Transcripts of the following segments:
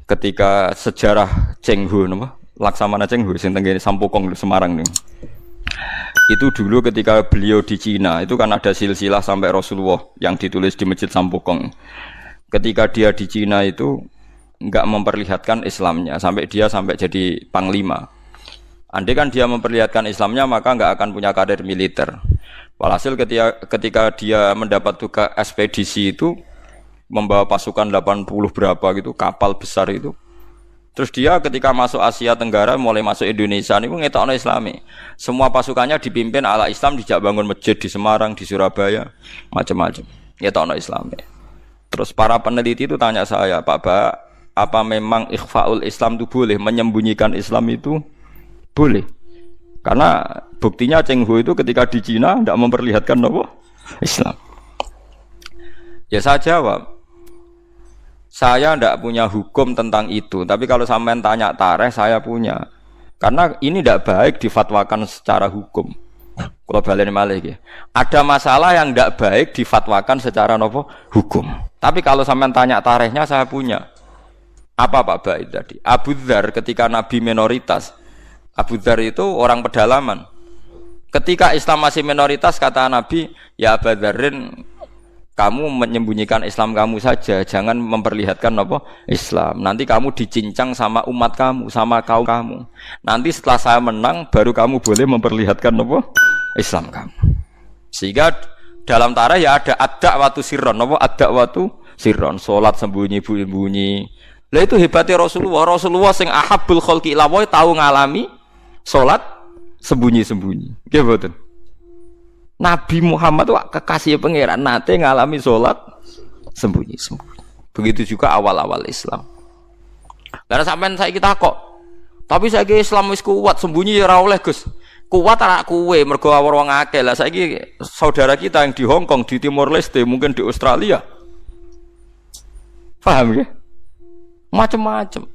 ketika sejarah Cheng Ho napa? Laksamana Cheng Ho sing tenggene Sampokong di Semarang nih. Itu dulu ketika beliau di Cina itu kan ada silsilah sampai Rasulullah yang ditulis di Masjid Sampokong. Ketika dia di Cina itu enggak memperlihatkan Islamnya sampai jadi panglima. Andai kan dia memperlihatkan Islamnya maka enggak akan punya karir militer. Walhasil ketika dia mendapat tugas ekspedisi itu membawa pasukan 80 berapa gitu kapal besar itu. Terus dia ketika masuk Asia Tenggara mulai masuk Indonesia niku ngetokno Islami. Semua pasukannya dipimpin ala Islam, dijak bangun masjid di Semarang, di Surabaya, macam-macam. Ngetokno Islami. Terus para peneliti itu tanya saya, Pak Ba, apa memang ikhfaul Islam itu boleh, menyembunyikan Islam itu boleh? Karena buktinya Cheng Ho itu ketika di Cina tidak memperlihatkan apa? Islam. Ya saya jawab, saya tidak punya hukum tentang itu, tapi kalau sampean tanya tarikh saya punya. Karena ini tidak baik difatwakan secara hukum. Kalau baleni malih, ada masalah yang tidak baik difatwakan secara nopo hukum. Tapi kalau sampean tanya tarikhnya saya punya. Apa Pak Baik tadi? Abu Dzar ketika Nabi minoritas. Abu Dzar itu orang pedalaman. Ketika Islam masih minoritas kata Nabi, ya Abu Dzarin, kamu menyembunyikan Islam kamu saja, jangan memperlihatkan apa Islam. Nanti kamu dicincang sama umat kamu, sama kaum kamu. Nanti setelah saya menang, baru kamu boleh memperlihatkan apa Islam kamu. Sehingga dalam tarikh ya ada ad-da'watu sirron, apa ad-da'watu sirron, salat sembunyi-sembunyi. Lah itu hebatnya Rasulullah. Rasulullah sing ahabbul khalqi ila wa tahu ngalami salat sembunyi-sembunyi. Nggih mboten? Nabi Muhammad itu kekasih pangeran nate ngalami sholat sembunyi-sembunyi. Begitu juga awal-awal Islam. Karena sampean saiki takok. Tapi saiki Islam wis kuat, sembunyi ya ora oleh, Gus. Kuat ora kuwe mergo wong akeh. Lah saiki saudara kita yang di Hong Kong, di Timor Leste, mungkin di Australia. Paham ya? Macam-macam.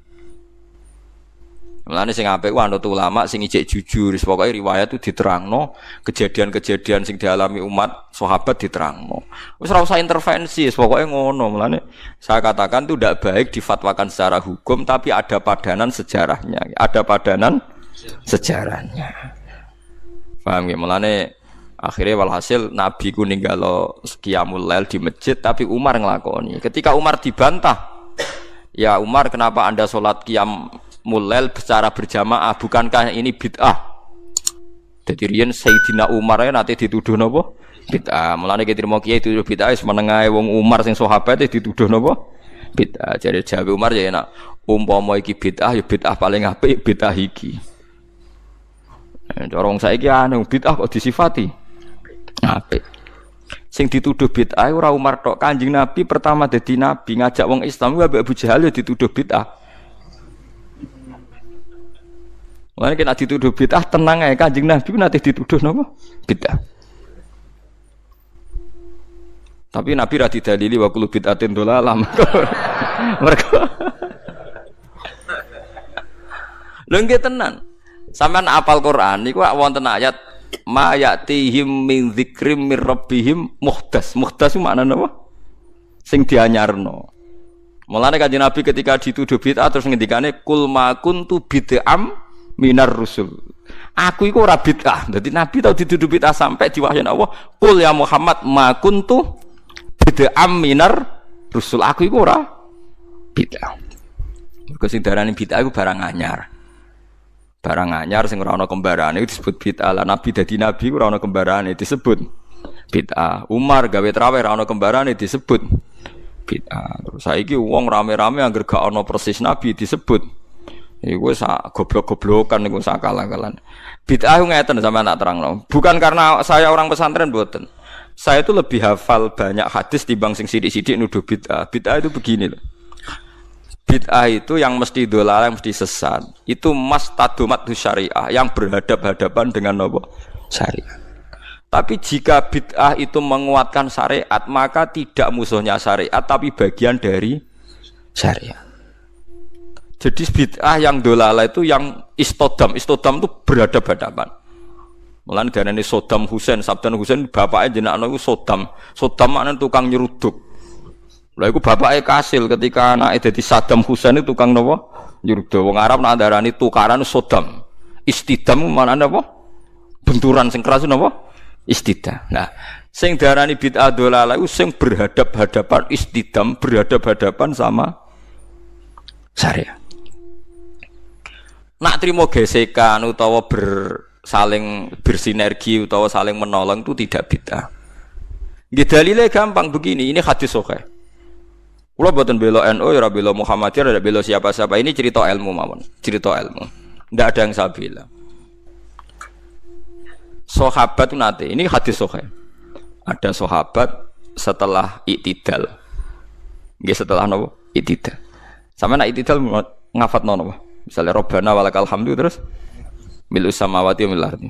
Mulane sing apik ku anut ulama sing ijek jujur, pokoke riwayat itu diterangno, kejadian-kejadian sing dialami umat sahabat diterangno. Wis ora usah intervensi, pokoke ngono. Mulane saya katakan itu tidak baik difatwakan secara hukum, tapi ada padanan sejarahnya. Ada padanan sejarahnya. Paham ya? Mulane akhirnya walhasil Nabi ku ninggalo qiyamul lail di masjid, tapi Umar nglakoni. Ketika Umar dibantah, ya Umar kenapa Anda sholat qiyam mulel secara berjamaah, bukankah ini bid'ah? Jadi riyen Sayyidina Umar nanti dituduh napa? Bid'ah. Mulane kita mau kiai dituduh bid'ah wis menengae wong Umar sing sahabat dituduh napa? Bid'ah. Jadi jawe Umar ya enak. Umpama iki bid'ah ya bid'ah paling apik bid'ah iki. Cara wong saiki anu bid'ah kok disifati apik. Sing dituduh bid'ah ora Umar tok, Kanjeng Nabi pertama dadi nabi ngajak wong Islam ku Abu Jahal ya dituduh bid'ah. Mulane kena dituduh bid'ah tenang ae, Kanjeng Nabi nanti dituduh napa? Bid'ah. Tapi Nabi ra didalili wa kullu bid'atin dhalalah. Mergo lho nggih tenan. Sampeyan apal Quran niku wonten ayat ma ya'tihim min dzikrim mir rabbihim muhdas. Muhdas itu maknane apa? Sing dianyarno. Mulane Kanjeng Nabi ketika dituduh bid'ah terus ngendikane kul ma kuntu bid'am minar rusul. Aku iku ora bid'ah. Dadi Nabi tau dituduh bid'ah sampai diwahyani Allah, "Qul ya Muhammad ma kuntu bid'am minar rusul." Aku iku ora bid'ah. Mergo sing darani bid'ah iku barang anyar. Barang anyar sing ora ana kembarane disebut bid'ah. Lah Nabi dadi nabi ora ana kembarane disebut bid'ah. Umar gawe traweh ora ana kembarane disebut bid'ah. Terus saiki wong rame-rame angger gak ana persis nabi disebut iku sak goblok-goblokan niku sak kalah-kalan. Bid'ah ngeten sampeyan tak terangno. Bukan karena saya orang pesantren mboten. Saya itu lebih hafal banyak hadis timbang sing sithik-sithik nuduh bid'ah. Bid'ah itu begini loh. Bid'ah itu yang mesti dolal, yang mesti sesat. Itu mastadomat syariah yang berhadap-hadapan dengan apa? Syariah. Tapi jika bid'ah itu menguatkan syariat, maka tidak musuhnya syariat tapi bagian dari syariat. Jadi bid'ah yang dolala itu yang istodam itu berhadap-hadapan. Mulane darane Saddam Hussein, Saddam Hussein bapake jenenge iku Saddam. Saddam maknane tukang nyeruduk. Lha iku bapake kasil ketika anake dadi Saddam Hussein itu tukang napa? Nyurda. Wong Arab nak ndarani tukaran Saddam. Istidam manane apa? Benturan sing keras napa? Istidam. Nah, sing darani bid'ah dhalalah iku sing berhadap-hadapan istidam, berhadap-hadapan sama syariat. Nak trimo gesekan utawa saling bersinergi utawa saling menolong itu tidak bid'ah. Nggih dalile gampang begini, ini hadis sahih. Kula boten bela NU ya ora bela Muhammadiyah, ora bela siapa-siapa. Ini cerita ilmu mawon, cerita ilmu. Ndak ada yang saya bela. Sahabat nate, ini hadis sahih. Ada sahabat setelah iktidal. Nggih setelah napa? Iktidal. Sama nak iktidal ngafatno napa? Misalnya Rabbana walakal hamdu terus mil'u samawati wa mil'ul ardi.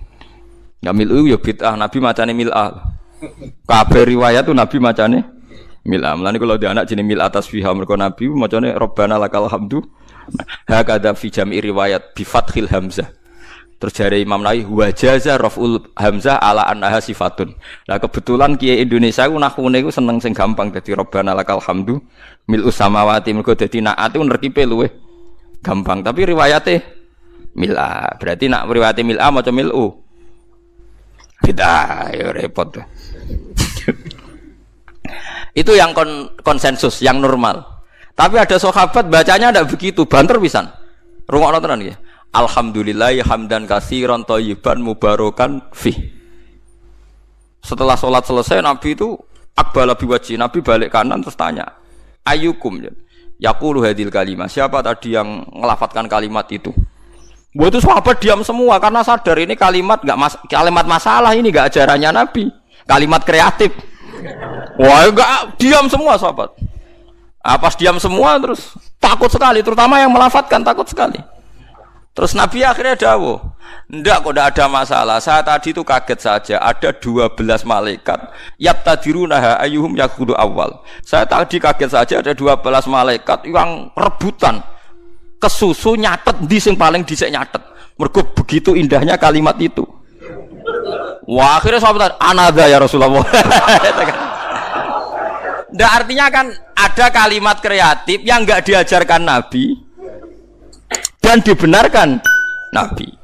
Enggak mil'u ya bid'ah, Nabi macane mil'ah. Kabeh riwayat tuh Nabi macane mil'ah. Mulane kalau dia anak jenenge mil'ah tasbihah mergo Nabi macane Rabbana lakal hamdu. Hakadha fi jam'i riwayat bi fathil hamzah. Terus jare Imam Nawawi wa jaza raf'ul hamzah ala annaha sifatun. Lah kebetulan kiai Indonesia ku nahwune ku seneng sing gampang dadi Rabbana lakal hamdu mil'u samawati mergo dadi naat ku nerkipe luweh gampang, tapi riwayatnya mil'ah. Berarti nak riwayatnya mil'ah macam mil'u. Beda, ya repot. Itu yang konsensus, yang normal. Tapi ada sahabat bacanya tidak begitu, banter pisan. Rungokno tenan nggih. Alhamdulillah hamdan katsiran thayyiban mubarakan fi. Setelah sholat selesai Nabi itu aqbala biwajhi, Nabi balik kanan terus tanya, "Ayyukum?" Yaqulu hadil kalimah. Siapa tadi yang ngelafatkan kalimat itu? Buat itu sahabat diam semua karena sadar ini kalimat kalimat masalah, ini enggak ajarannya Nabi. Kalimat kreatif. Wah, enggak, diam semua sahabat. Pas diam semua terus takut sekali, terutama yang melafatkan takut sekali. Terus Nabi akhirnya dawuh, "Enggak kok, enggak ada masalah. Saya tadi itu kaget saja, ada 12 malaikat yabtadirunaha ayyuhum yaqudu awal. Saya tadi kaget saja ada 12 malaikat yang rebutan kesusu nyatet ndi sing paling dhisik nyatet. Mergo begitu indahnya kalimat itu." Wah, akhirnya sahabat anada ya Rasulullah. Ndak, artinya kan ada kalimat kreatif yang enggak diajarkan Nabi dan dibenarkan Nabi.